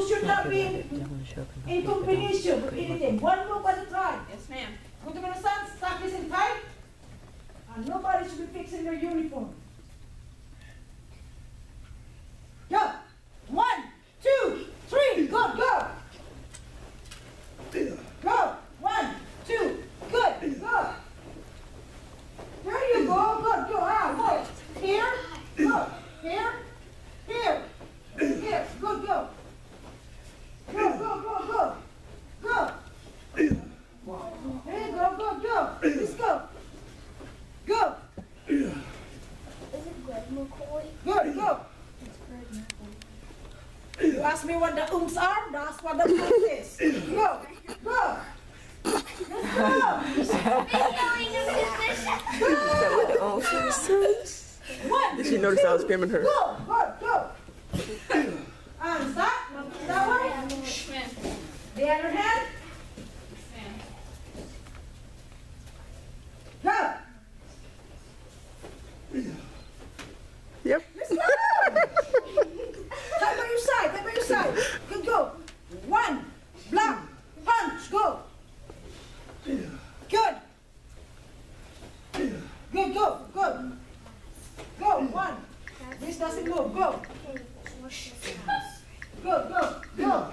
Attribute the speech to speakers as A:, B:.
A: should not be in combination with anything. One move at a time.
B: Yes, ma'am.
A: Put them in the sun, stop this in tight. And nobody should be fixing their uniform. Go. 1, 2, 3, go, go. Go. 1, 2, good, go. There you go, good, go. Ah, go. Here, go. Here, here, here, good, go. Go, go, go, go. Go. There you go, go, go. Let's go. Go.
C: Is it Greg McCoy?
A: Good, go.
C: It's Greg McCoy.
A: You ask me what the oomph are, that's what the oomph is. Go, go. Let's go.
C: He's yelling at his
D: Is that what the old is?
A: One,
D: Did she notice I was screaming her?
A: go, go, go. And stop. That way.
B: Yes, ma'am.
A: The other hand.
B: Yes, ma'am.
A: Go.
D: Yep.
A: Let's go. Take by your side, take by your side. Good, go. 1, block, punch, go. Good. Good, go, go. Go, 1. This doesn't move, go. Go, go, go.